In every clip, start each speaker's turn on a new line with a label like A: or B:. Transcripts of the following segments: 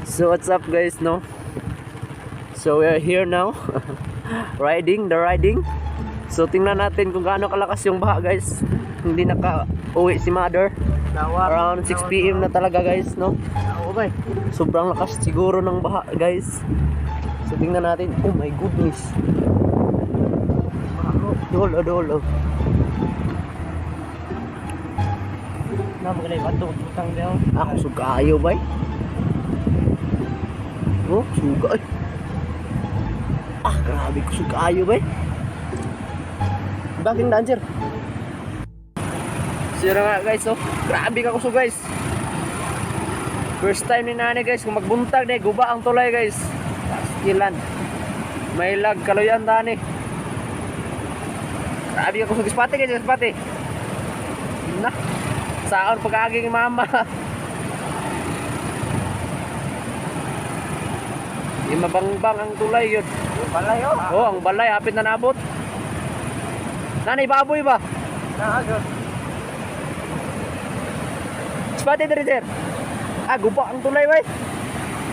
A: So what's up guys, no? So we are here now. riding. So tingnan natin kung gaano kalakas yung baha guys. Hindi naka-uwi si mother. Around 6 PM na talaga guys, no? Sobrang lakas siguro ng baha guys. So tingnan natin. Oh my goodness. Dolo. Ako sugayo bay. Oh, suga. Grabe ko sugayo bay. Baking dancer. Sira nga guys, oh. Grabe ka kuso guys. First time ni nanay guys, kung magbuntag na guba ang tulay guys. Pastilan. May lag kaloyan tani. Grabe ka kuso gispati guys, gispati. Na. Saan pag-aging mama. Yung mabangbang ang tulay yun. Yung balay oh. Oh, ang balay hapit na nabot. Nanay baboy ba? Naagod. Spati diri sir. Guba ang tulay bay.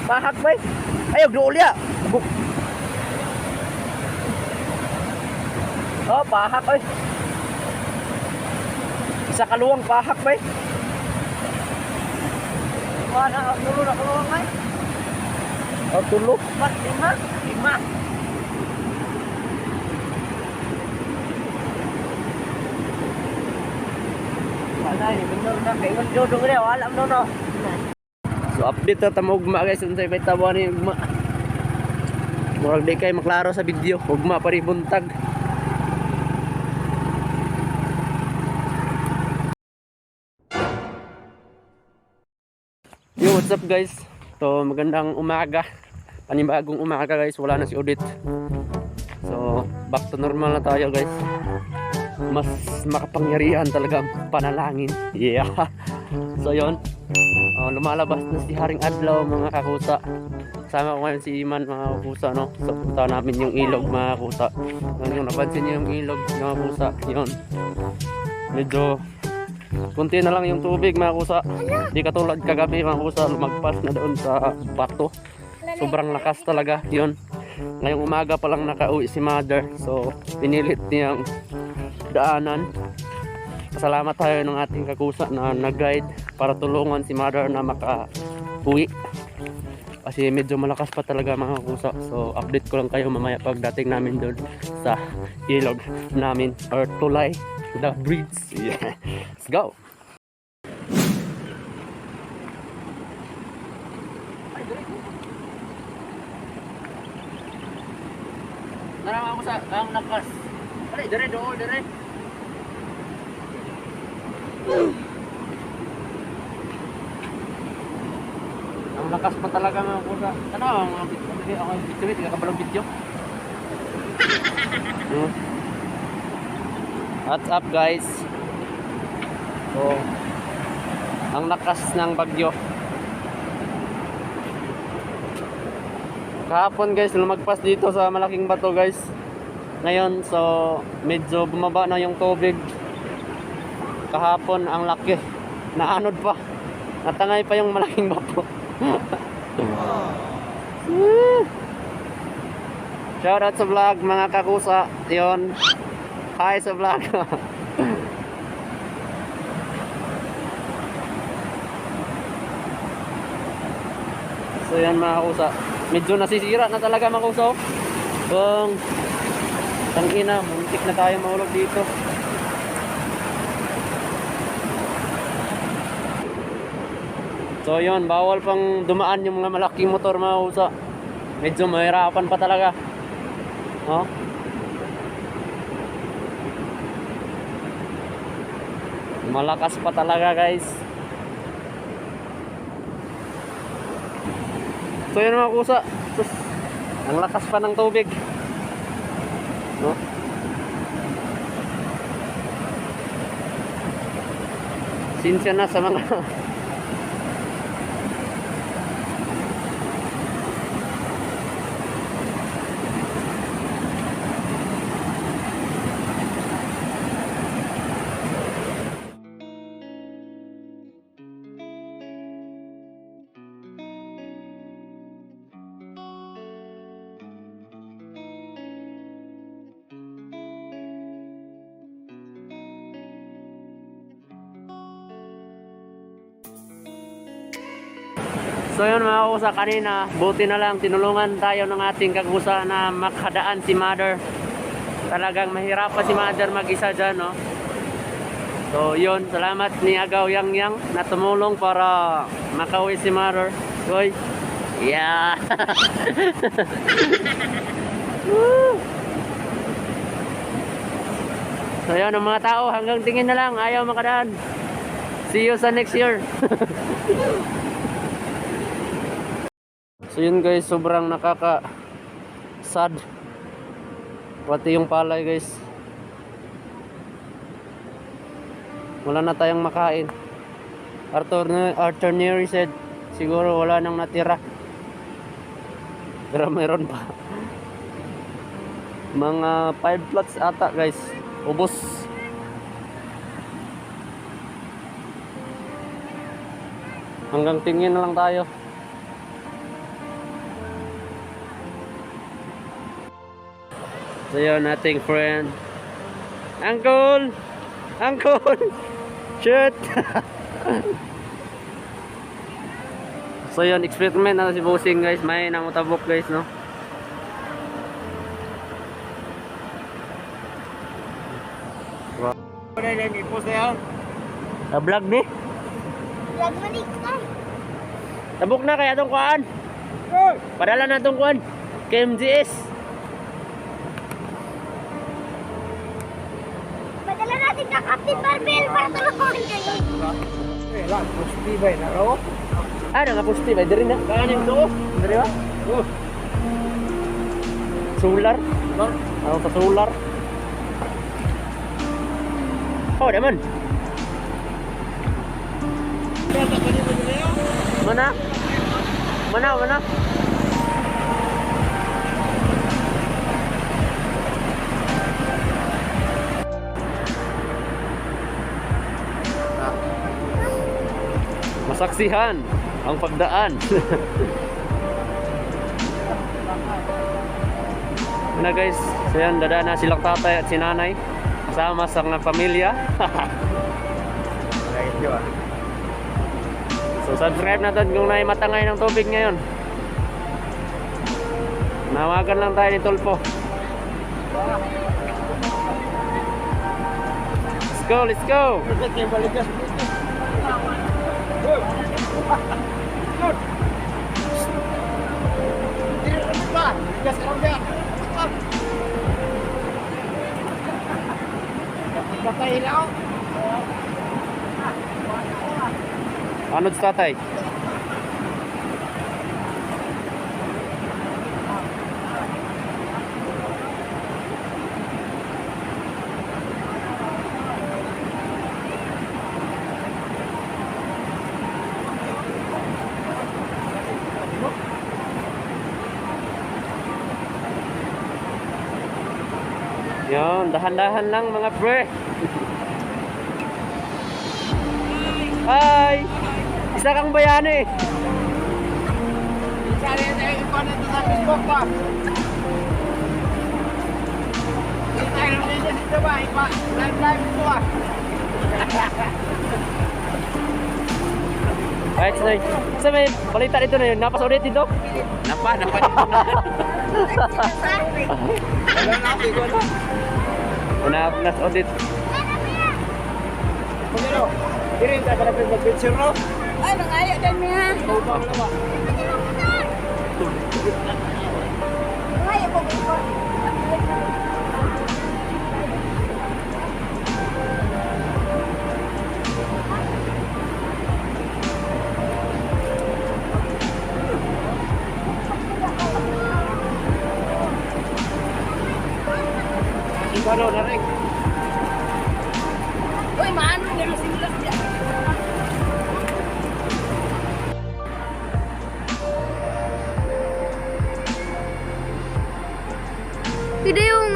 A: Pahak bay. Ayo gulya. Oh, pahak oy. Isa kaluwang pahak bay. Wala tulo na kaluwang bay. Oh, tulo. 5. So update na tamo ugma guys, unsay may tabuan ni ugma. Murag di kay maklaro sa video, ugma pa rin buntag. Yo, what's up guys? So magandang umaga. Panibagong umaga guys, wala na si Odit. So back to normal na tayo guys. Mas makapangyarihan talaga ang panalangin. Yeah. So yon, lumalabas na si Haring Adlaw mga kakusa. Kasama ko ngayon si Iman mga kakusa, no? So punta namin yung ilog mga kakusa. Yung napansin niyo yung ilog mga kakusa, yon. Medyo kunti na lang yung tubig mga kakusa. Di katulad kagabi mga kakusa, lumagpas na doon sa bato. Sobrang lakas talaga yon. Ngayong umaga pa lang nakauwi si mother. So pinilit niyang daanan. Pasalamat tayo ng ating kakusa na nag-guide para tulungan si mother na maka-uwi. Kasi medyo malakas pa talaga mga kakusa. So update ko lang kayo mamaya pagdating namin doon sa ilog namin or tulay, the bridge. Yeah. Let's go. Narama ako sa ang lakas. Pare, dire. Ang lakas pa talaga mga kusa. Ano mga video? Ako yung video, tiga kabalang video. What's up guys? So, ang lakas ng bagyo. Kahapon guys, lumagpas dito sa malaking bato guys. Ngayon, so medyo bumaba na yung tubig. Kahapon ang laki. Naanod pa. Natangay pa yung malaking bato. Shout out sa vlog mga kakusa. Yon. Hi sa vlog. So yan mga kakusa. Medyo nasisira na talaga mga kakusa. Tangina, muntik na tayo mahulog dito. So yun, bawal pang dumaan yung mga malaking motor mga kakusa. Medyo mahirapan pa talaga. Oh. Malakas pa talaga guys. So yun mga kakusa. Ang lakas pa ng tubig. No? Sinsya na sa mga So yun mga kusa, kanina buti na lang tinulungan tayo ng ating kakusa na makadaan si mother. Talagang mahirapan si mother mag-isa dyan, no? So yun, salamat ni Agaw Yang Yang na tumulong para makauwi si mother. Uy, yeah. Woo! So yun ang mga tao, hanggang tingin na lang, ayaw makadaan. See you sa next year. So yun guys, sobrang nakaka-sad. Pati yung palay guys. Wala na tayong makain. Arthur Neri said, siguro wala nang natira. Pero meron pa. Mga 5 plots ata guys. Ubos. Hanggang tingin na lang tayo. So yun, ating friend. Uncle! Uncle! Shit! So yun, experiment na si Bossing guys. May namutabok guys, no? Vlog ni?
B: Vlog manik ka.
A: Tabok na kaya itong kuhaan. Padala na itong kuhaan. KMGS.
B: Padala natin ka Captain Barbell para tulungan kayo.
C: Lang, pusti ba na raw?
A: Ah, nakapusti ba? Dari na. Kaya nyung doon. Dari ba? Solar. Ano sa solar? Oh, naman. Mana? Mana, mana? Masaksihan ang pagdaan. Na guys, so yan, dadaan na silang tatay at si nanay kasama sa mga pamilya. So subscribe natin kung naimatangay ng tubig ngayon. Nawagan lang tayo ni Tulpo. Let's go, let's go. Anod sa tatay? Yan, dahan-dahan lang mga pre. Hi! Isa kang bayani.
C: Cari saya ikon itu sa Facebook pa. Kita Indonesia dito ba? Live ito ah.
A: Alright, so, so may balita dito na yun. Napas ulit dito?
C: Napa dito na. Wala na ko na.
A: Napas ulit.
C: Pero, diri ta para picture no.
B: Ay, nangaya din niya.
C: Ubang na ba?
B: Nangaya ko ko.
C: Ibano na rin.
B: Uy, maano niya ang simulas niya. Tidak yung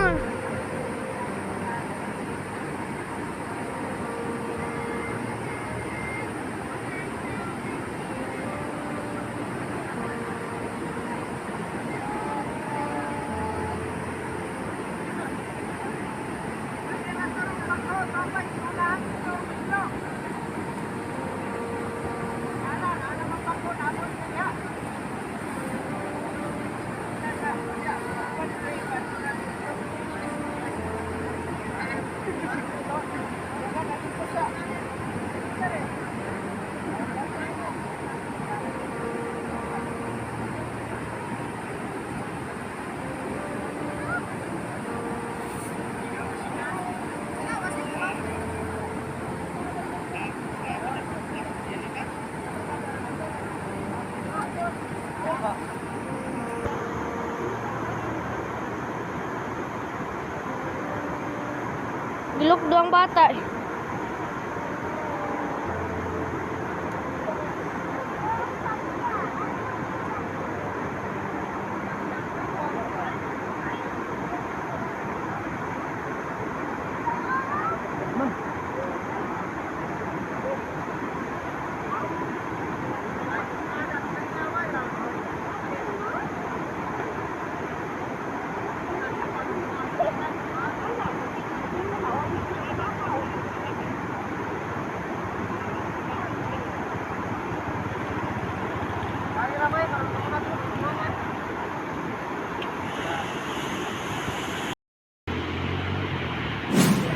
B: Gilok doang bata.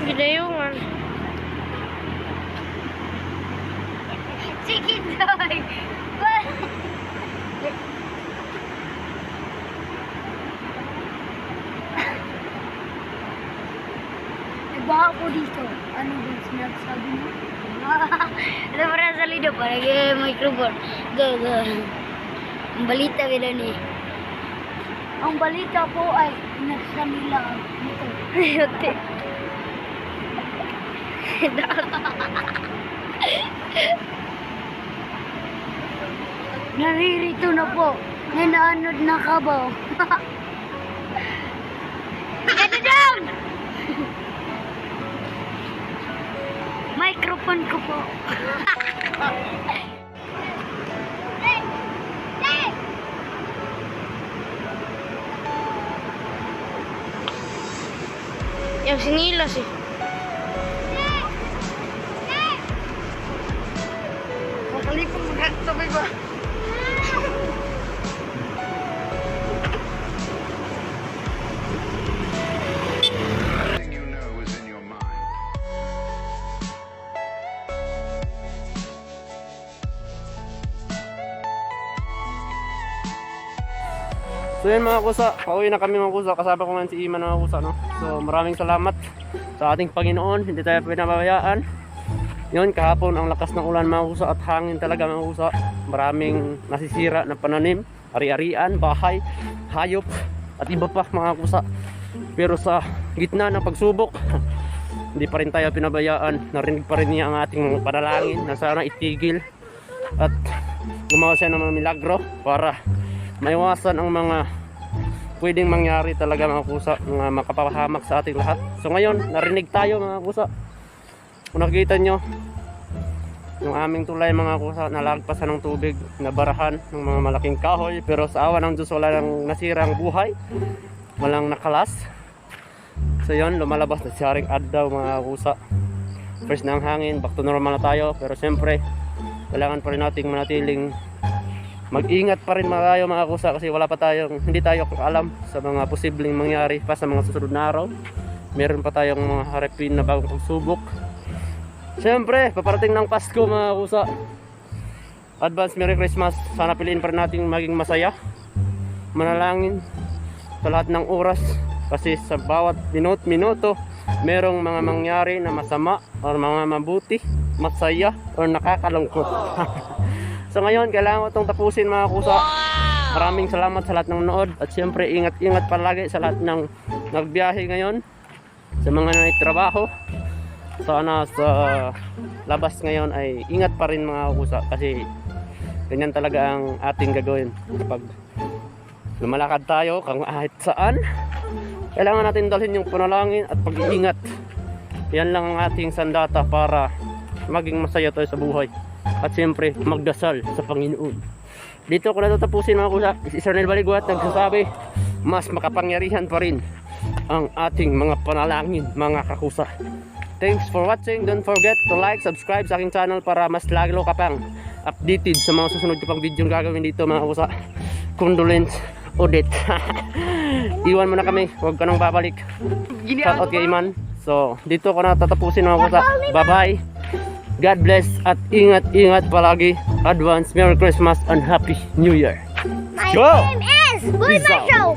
B: Gidayungan. Chicken joy. Iba ako dito. Ano ba sinasabi mo? Ano para sa lido? Parang microphone. Ang balita nila ni. Ang balita po ay nasa nila dito. Yote. Naririto na po. Nanaanod na kabaw. Ito down! Microphone ko po. Yang sinilas eh.
C: Makalipong magkakasabay ba?
D: Everything you know is in your mind.
A: So yan mga kusa, pauwi na kami mga kusa. Kasama ko nga si Iman mga kusa, no? So maraming salamat sa ating Panginoon. Hindi tayo pinabayaan. Yun, kahapon ang lakas ng ulan mga kusa at hangin talaga mga kusa. Maraming nasisira na pananim, ari-arian, bahay, hayop at iba pa mga kusa. Pero sa gitna ng pagsubok, hindi pa rin tayo pinabayaan. Narinig pa rin niya ang ating mga panalangin na sana itigil at gumawa siya ng mga milagro para maiwasan ang mga pwedeng mangyari talaga mga kusa, mga makapahamak sa ating lahat. So ngayon, narinig tayo mga kusa. Kung nakikita nyo, yung aming tulay mga kusa, nalagpasan ng tubig, nabarahan ng mga malaking kahoy. Pero sa awa ng Diyos, wala nang nasirang buhay, walang nakalas. So yun, lumalabas na si Haring Adlaw mga kusa. Fresh na ang hangin, back to normal na tayo. Pero siyempre, kailangan pa rin nating manatiling mag-ingat pa rin tayo mga kusa, kasi wala pa tayong, hindi tayo alam sa mga posibleng mangyari pa sa mga susunod na araw. Meron pa tayong mga harapin na bagong pagsubok. Siyempre, paparating ng Pasko mga kusa. Advance Merry Christmas. Sana piliin pa rin natin maging masaya, manalangin sa lahat ng oras, kasi sa bawat minuto merong mga mangyari na masama o mga mabuti, masaya o nakakalungkot. So ngayon, kailangan ko itong tapusin mga kusa. Maraming salamat sa lahat ng nood. At siyempre, ingat-ingat palagi sa lahat ng nagbiyahe ngayon, sa mga nagtrabaho. Sana sa labas ngayon ay ingat pa rin mga kusa, kasi ganyan talaga ang ating gagawin. Kapag lumalakad tayo kahit saan, kailangan natin dalhin yung panalangin at pag-iingat. Yan lang ang ating sandata para maging masaya tayo sa buhay. At siyempre, magdasal sa Panginoon. Dito ko na tatapusin mga kusa. Si Sir Nel Baliguat nagsasabi, mas makapangyarihan pa rin ang ating mga panalangin mga kakusa. Thanks for watching. Don't forget to like, subscribe sa aking channel para mas lalo ka pang updated sa mga susunod ko pang video na gagawin dito mga kusa. Condolence Odette. Iwan mo na kami, huwag ka nang babalik. Shout out kay Iman. So dito ko na tatapusin mga kusa. Bye bye. God bless at ingat-ingat palagi. Advance Merry Christmas and Happy New Year.
B: My
A: Go!
B: name is Boy
A: Peace out.
B: Marshall.